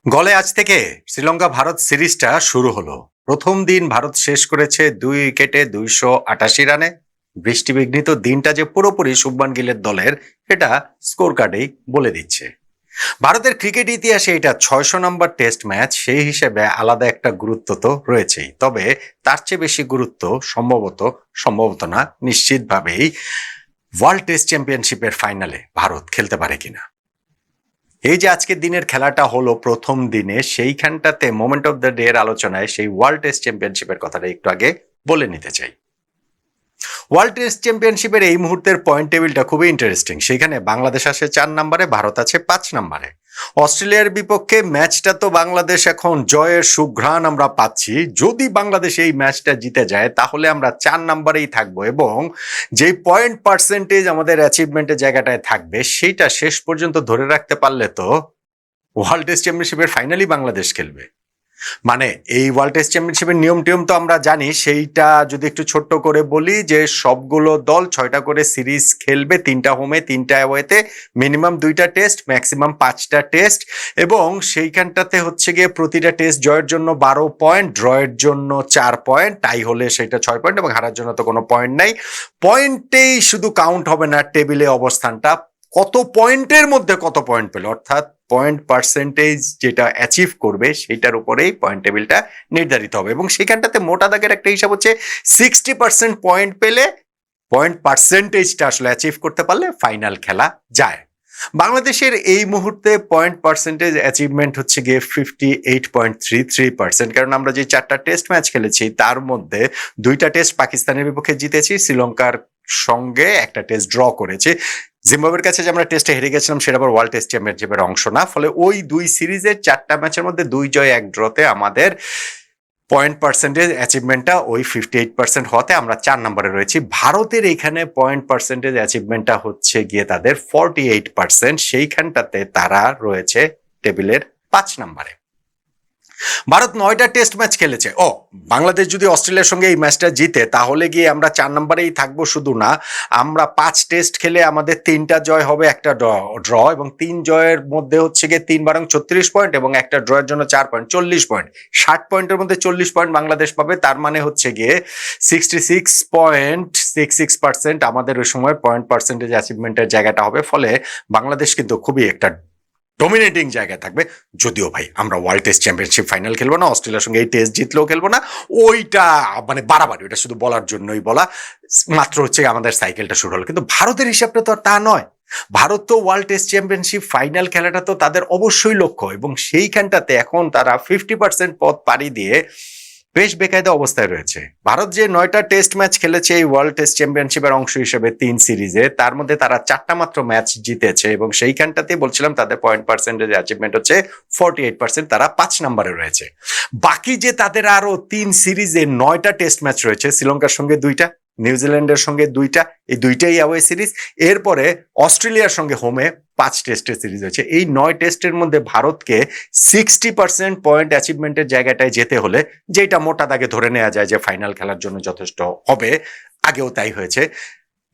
গলে আজ থেকে শ্রীলঙ্কা ভারত সিরিজটা শুরু হলো। প্রথম দিন ভারত শেষ করেছে 2 উইকেটে 288 রানে। বৃষ্টিবিঘ্নিত দিনটা যে পুরোপুরি শুভমান গিলের দলের, এটা স্কোর কার্ডেই বলে দিচ্ছে। ভারতের ক্রিকেট ইতিহাসে এটা 600 নম্বর টেস্ট ম্যাচ, সেই হিসেবে আলাদা একটা গুরুত্ব তো রয়েছেই। তবে তার চেয়ে বেশি গুরুত্ব সম্ভবত না, নিশ্চিতভাবেই ওয়ার্ল্ড টেস্ট চ্যাম্পিয়নশিপের ফাইনালে ভারত খেলতে পারে কিনা। এই যে আজকের দিনের খেলাটা হলো প্রথম দিনে, সেইখানটাতে মোমেন্ট অফ দ্য ডে এর আলোচনায় সেই ওয়ার্ল্ড টেস্ট চ্যাম্পিয়নশিপের কথাটা একটু আগে বলে নিতে চাই। ওয়ার্ল্ড টেস্ট চ্যাম্পিয়নশিপের এই মুহূর্তের পয়েন্ট টেবিলটা খুবই ইন্টারেস্টিং। সেখানে বাংলাদেশ আছে 4 নম্বরে, ভারত আছে 5 নম্বরে। অস্ট্রেলিয়ার বিপক্ষে ম্যাচটা তো বাংলাদেশ এখন জয়ের সুঘ্রাণ আমরা পাচ্ছি। যদি বাংলাদেশ এই ম্যাচটা জিতে যায় তাহলে আমরা 4 নম্বরেই থাকবো, এবং যে পয়েন্ট পার্সেন্টেজ আমাদের অ্যাচিভমেন্টের জায়গাটায় থাকবে সেইটা শেষ পর্যন্ত ধরে রাখতে পারলে তো ওয়ার্ল্ড টেস্ট চ্যাম্পিয়নশিপের ফাইনালি বাংলাদেশ খেলবে। মানে এই ওয়ার্ল্ড টেস্ট চ্যাম্পিয়নশিপের নিয়ম টিয়ম তো আমরা জানি, সেইটা যদি একটু ছোট্ট করে বলি যে সবগুলো দল 6টা করে সিরিজ খেলবে, 3টা হোমে 3টা অ্যাওয়েতে, মিনিমাম 2টা টেস্ট, ম্যাক্সিমাম 5টা টেস্ট, এবং সেইখানটাতে হচ্ছে গিয়ে প্রতিটা টেস্ট জয়ের জন্য 12 পয়েন্ট, ড্রয়ের জন্য 4 পয়েন্ট, টাই হলে সেটা 6 পয়েন্ট, এবং হারার জন্য তো কোনো পয়েন্ট নাই। পয়েন্টেই শুধু কাউন্ট হবে না টেবিলে অবস্থানটা, কত পয়েন্টের মধ্যে কত পয়েন্ট পেল, অর্থাৎ পয়েন্ট পার্সেন্টেজ যেটা অ্যাচিভ করবে সেটার উপরেই পয়েন্ট টেবিলটা নির্ধারিত হবে। এবং সেখানটাতে মোটা দাগের একটা হিসাব হচ্ছে 60% পয়েন্ট পেলে, পয়েন্ট পার্সেন্টেজটা আসলে অ্যাচিভ করতে পারলে ফাইনাল খেলা যায়। বাংলাদেশের এই মুহূর্তে পয়েন্ট পার্সেন্টেজ অ্যাচিভমেন্ট হচ্ছে গিয়ে 58.33%। কারণ আমরা যে 4টা টেস্ট ম্যাচ খেলেছি তার মধ্যে 2টা টেস্ট পাকিস্তানের বিপক্ষে জিতেছি, শ্রীলঙ্কার সঙ্গে একটা টেস্ট ড্র করেছি। জিম্বাবুয়ের কাছে যে আমরা টেস্টে হেরে গেছিলাম সেটা আবার ওয়ার্ল্ড টেস্ট চ্যাম্পিয়নশিপের অংশ না। ফলে ওই 2 সিরিজের 4টা ম্যাচের মধ্যে 2 জয় 1 ড্রতে আমাদের পয়েন্ট পার্সেন্টেজ অ্যাচিভমেন্টটা ওই 58% হওয়াতে আমরা 4 নম্বরে রয়েছি। ভারতের এখানে পয়েন্ট পার্সেন্টেজ অ্যাচিভমেন্টটা হচ্ছে গিয়ে তাদের 48%, সেইখানটাতে তারা রয়েছে টেবিলের 5 নম্বরে। ভারত 9টা টেস্ট ম্যাচ খেলেছে। বাংলাদেশ যদি অস্ট্রেলিয়ার সঙ্গে এই ম্যাচটা জিতে তাহলে গিয়ে আমরা 4 নম্বরেই থাকবো। শুধু না, আমরা 5 টেস্ট খেলে আমাদের 3টা জয় হবে, একটা ড্র, এবং 3 জয়ের মধ্যে হচ্ছে গিয়ে 3 36 পয়েন্ট, এবং একটা ড্রয়ের জন্য 4 পয়েন্ট, 40 পয়েন্ট। 60 পয়েন্টের মধ্যে 40 পয়েন্ট বাংলাদেশ পাবে, তার মানে হচ্ছে গিয়ে 66.66% আমাদের ওই সময় পয়েন্ট পার্সেন্টেজ অ্যাচিভমেন্টের জায়গাটা হবে। ফলে বাংলাদেশ কিন্তু খুবই একটা ডমিনেটিং জায়গায় থাকবে। যদিও ভাই আমরা ওয়ার্ল্ড টেস্ট চ্যাম্পিয়নশিপ ফাইনাল খেলবো না, অস্ট্রেলিয়ার সঙ্গে এই টেস্ট জিতলেও খেলবো না, ওইটা মানে বাড়াবাড়ি, ওইটা শুধু বলার জন্যই বলা মাত্র, হচ্ছে আমাদের সাইকেলটা শুরু হলো। কিন্তু ভারতের হিসাবটা তো আর তা নয়। ভারত তো ওয়ার্ল্ড টেস্ট চ্যাম্পিয়নশিপ ফাইনাল খেলাটা তো তাদের অবশ্যই লক্ষ্য, এবং সেইখানটাতে এখন তারা 50% পথ পাড়ি দিয়ে বেশ বেকায়দা অবস্থায় রয়েছে। ভারত যে 9টা টেস্ট ম্যাচ খেলেছে এই ওয়ার্ল্ড টেস্ট চ্যাম্পিয়নশিপের অংশ হিসেবে 3 সিরিজে, তার মধ্যে তারা 4টা মাত্র ম্যাচ জিতেছে, এবং সেইখানটাতেই বলছিলাম তাদের পয়েন্ট পার্সেন্টেজ অ্যাচিভমেন্ট হচ্ছে 48%, তারা 5 নম্বরে রয়েছে। বাকি যে তাদের আরো 3 সিরিজে 9টা টেস্ট ম্যাচ রয়েছে, শ্রীলঙ্কার সঙ্গে 2টা, নিউজিল্যান্ডের সঙ্গে 2টা, এই 2টাই অ্যাওয়ে সিরিজ, এরপরে অস্ট্রেলিয়ার সঙ্গে হোমে 5 টেস্টের সিরিজ হয়েছে। এই 9 টেস্টের মধ্যে ভারতকে 60% পয়েন্ট অ্যাচিভমেন্টের জায়গাটায় যেতে হলে, যেটা মোটা দাগে ধরে নেওয়া যায় যে ফাইনাল খেলার জন্য যথেষ্ট হবে, আগেও তাই হয়েছে,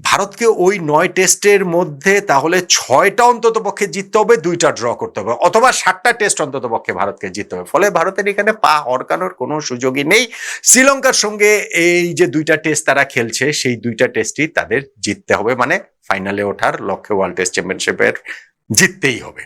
ভারতকে ওই 9 টেস্টের মধ্যে তাহলে 6টা অন্তত পক্ষে জিততে হবে, 2টা ড্র করতে হবে, অথবা 7টা টেস্ট অন্তত পক্ষে ভারতকে জিততে হবে। ফলে ভারতের এখানে পা হরকানোর কোনো সুযোগই নেই। শ্রীলঙ্কার সঙ্গে এই যে 2টা টেস্ট তারা খেলছে সেই 2টা টেস্টই তাদের জিততে হবে, মানে ফাইনালে ওঠার লক্ষ্যে ওয়ার্ল্ড টেস্ট চ্যাম্পিয়নশিপের জিততেই হবে।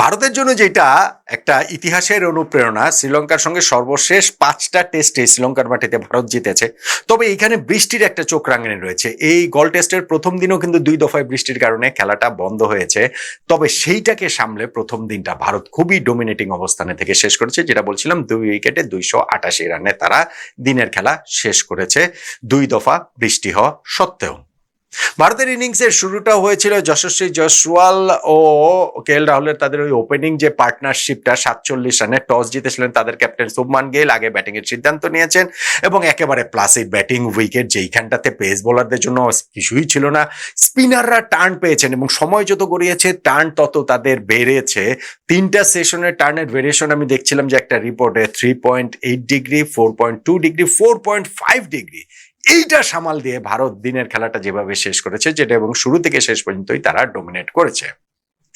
ভারতের জন্য যেটা একটা ইতিহাসের অনুপ্রেরণা, শ্রীলঙ্কার সঙ্গে সর্বশেষ 5টা টেস্টে শ্রীলঙ্কার মাটিতে ভারত জিতেছে। তবে এখানে বৃষ্টির একটা চোখ রাঙানি রয়েছে। এই গল টেস্টের প্রথম দিনও কিন্তু 2 দফায় বৃষ্টির কারণে খেলাটা বন্ধ হয়েছে। তবে সেইটাকে সামলে প্রথম দিনটা ভারত খুবই ডমিনেটিং অবস্থানে থেকে শেষ করেছে, যেটা বলছিলাম 2 উইকেটে 288 রানে তারা দিনের খেলা শেষ করেছে, 2 দফা বৃষ্টি হওয়া সত্ত্বেও। ভারতের ইনিংসের শুরুটা হয়েছিল যশস্বী জয়সওয়াল ও কেএল রাহুলের তাদের ওই ওপেনিং যে পার্টনারশিপটা, 47 রানে টস জিতেছিলেন তাদের ক্যাপ্টেন শুভমান গিল, আগে ব্যাটিং এর সিদ্ধান্ত নিয়েছেন, এবং একেবারে প্লাসিক ব্যাটিং উইকেট, যেইখানটাতে পেস বোলারদের জন্য কিছুই ছিল না, স্পিনাররা টার্ন পেয়েছেন, এবং সময় যত গড়িয়েছে টার্ন তত তাদের বেড়েছে। 3টা সেশনের টার্নের ভেরিয়েশন আমি দেখছিলাম যে একটা রিপোর্টে 3.8 ডিগ্রি, 4.2 ডিগ্রি, 4.5 ডিগ্রি, এইটা সামাল দিয়ে ভারত দিনের খেলাটা যেভাবে শেষ করেছে, যেটা এবং শুরু থেকে শেষ পর্যন্তই তারা ডমিনেট করেছে।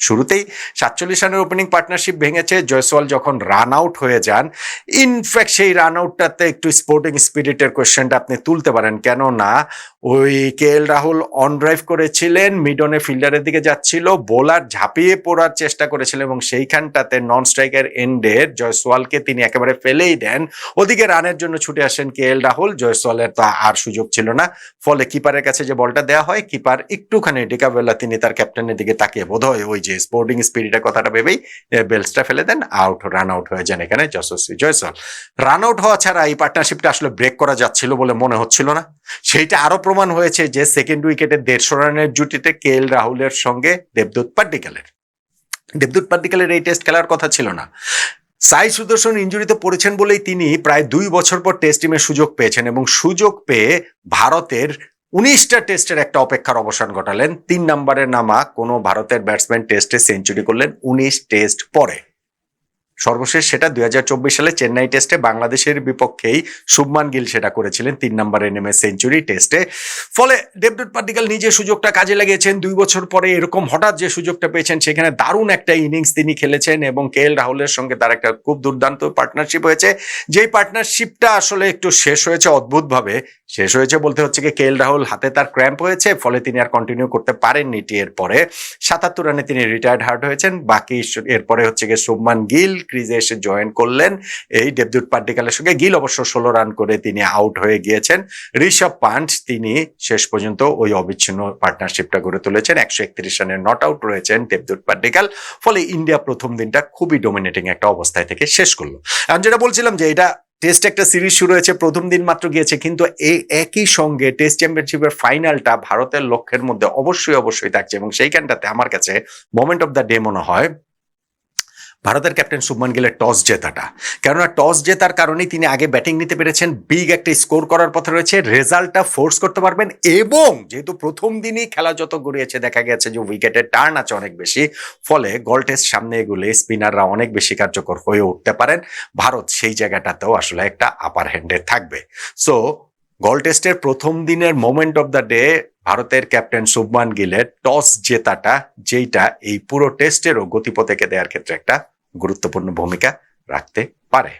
শুরুতেই 47 রানের ওপেনিং পার্টনারশিপ ভেঙেছে। জয়সওয়াল যখন রান আউট হয়ে যান, ইনফ্যাক্ট সেই রান আউটটাতে একটু স্পোর্টিং স্পিরিটের কোয়েশ্চেনটা আপনি তুলতে পারেন, কেননা ওই KL রাহুল অন ড্রাইভ করেছিলেন, মিডনে ফিল্ডারের দিকে যাচ্ছিল, বোলার ঝাঁপিয়ে পড়ার চেষ্টা করেছিলেন এবং সেইখানটাতে নন স্ট্রাইকার এন্ডের জয়সওয়ালকে তিনি একেবারে ফেলেই দেন। ওদিকে রানের জন্য ছুটে আসেন KL রাহুল, জয়সওয়ালের তো আর সুযোগ ছিল না। ফলে কিপারের কাছে যে বলটা দেওয়া হয়, কিপার একটুখানি ডিকাবেলা তিনি তার ক্যাপ্টেনের দিকে তাকিয়ে বোধহয় ওই যে স্পোর্টিং স্পিরিটের কথাটা ভেবেই বেলসটা ফেলে দেন, রান আউট হয়ে যান এখানে যশস্বী জয়সওয়াল। রান আউট হওয়া ছাড়া এই পার্টনারশিপটা আসলে ব্রেক করা যাচ্ছিল বলে মনে হচ্ছিল না। সেইটা আরো প্রমাণ হয়েছে যে সেকেন্ড উইকেটে 150 রানের জুটিতে KL রাহুলের সঙ্গে দেবদূত পাড্ডিকালের এই টেস্ট খেলার কথা ছিল না। সাই সুদর্শন ইনজুরিতে পড়েছেন বলেই তিনি প্রায় 2 বছর পর টেস্ট টিমে সুযোগ পেয়েছেন এবং সুযোগ পেয়ে ভারতের 19টা টেস্টের একটা অপেক্ষার অবসান ঘটালেন। 3 নম্বরে নামা কোনো ভারতের ব্যাটসম্যান টেস্টে সেঞ্চুরি করলেন 19 টেস্ট পরে। সর্বশেষ সেটা 2024 সালে চেন্নাই টেস্টে বাংলাদেশের বিপক্ষেই শুভমান গিল সেটা করেছিলেন 3 নম্বরে নেমে সেঞ্চুরি টেস্টে। ফলে দেবদূত পাড্ডিকাল নিজে সুযোগটা কাজে লাগিয়েছেন। 2 বছর পরে এরকম হঠাৎ যে সুযোগটা পেয়েছেন, সেখানে দারুণ একটা ইনিংস তিনি খেলেছেন এবং KL রাহুলের সঙ্গে তার একটা খুব দুর্দান্ত পার্টনারশিপ হয়েছে। যেই পার্টনারশিপটা আসলে একটু শেষ হয়েছে অদ্ভুতভাবে। শেষ হয়েছে বলতে হচ্ছে কি, KL রাহুল হাতে তার ক্র্যাম্প হয়েছে, ফলে তিনি আর কন্টিনিউ করতে পারেননি। এর পরে 77 রানে তিনি রিটায়ার্ড হার্ট হয়েছেন। বাকি এরপরে হচ্ছে গিয়ে শুভমান গিল ক্রিজে এসে জয়েন করলেন এই দেবদূত পাড্ডিকালের সঙ্গে। গিল অবশ্য 16 রান করে তিনি আউট হয়ে গিয়েছেন। ঋষভ পান্ট তিনি শেষ পর্যন্ত ওই অবিচ্ছিন্ন পার্টনারশিপটা গড়ে তুলেছেন। 131 রানের নট আউট রয়েছেন দেবদূত পাড্ডিকাল। ফলে ইন্ডিয়া প্রথম দিনটা খুবই ডোমিনেটিং একটা অবস্থায় থেকে শেষ করলো। আমি যেটা বলছিলাম যে এটা টেস্ট একটা সিরিজ শুরু হয়েছে, প্রথম দিন মাত্র গিয়েছে, কিন্তু এই একই সঙ্গে টেস্ট চ্যাম্পিয়নশিপের ফাইনালটা ভারতের লক্ষ্যের মধ্যে অবশ্যই থাকছে এবং সেইখানটাতে আমার কাছে মোমেন্ট অফ দ্য ডে মনে হয় ভারতের ক্যাপ্টেন শুভমান গিলের টস জেতাটা। কেননা টস জেতার কারণেই তিনি আগে ব্যাটিং নিতে পেরেছেন, বিগ একটা স্কোর করার পথে রয়েছে, রেজাল্টটা ফোর্স করতে পারবেন এবং যেহেতু প্রথম দিনই খেলা যত গড়িয়েছে দেখা গেছে যে উইকেটের টার্ন আছে অনেক বেশি, ফলে গল টেস্ট সামনে এগুলে স্পিনাররা অনেক বেশি কার্যকর হয়ে উঠতে পারেন। ভারত সেই জায়গাটাতেও আসলে একটা আপার হ্যান্ডে থাকবে। সো গল টেস্টের প্রথম দিনের মোমেন্ট অফ দ্য ডে ভারতের ক্যাপ্টেন শুভমান গিলের টস জেতাটা, যেইটা এই পুরো টেস্টেরও গতিপথকে দেওয়ার ক্ষেত্রে একটা গুরুত্বপূর্ণ ভূমিকা রাখতে পারে।